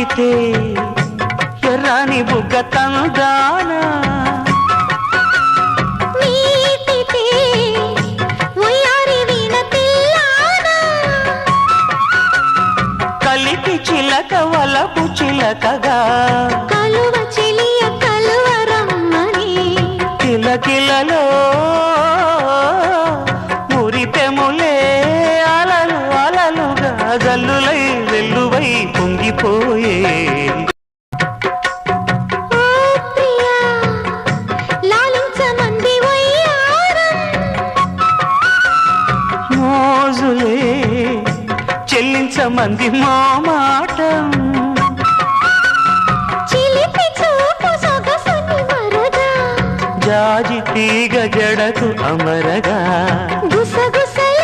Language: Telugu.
తాకితే ఎర్రాని బుగ్గ తందానా మీటితే ఉయ్యారి వీణ పిల్లానా కలిపి చిలక వలపు చిలకగా కలువ చెలియ కలువరమ్మని కిలకిలలో మురిపెములే అలలు అలలుగా జల్లులై వెల్లువై పొంగిపోయే ఓ ప్రియా లాలించమంది వయ్యారం మోజులే చెల్లించమంది మోమాటం చిలిపి చూపు సొగసుని మరగా జాజి తీగ జడకు అమరగా గుసగుసల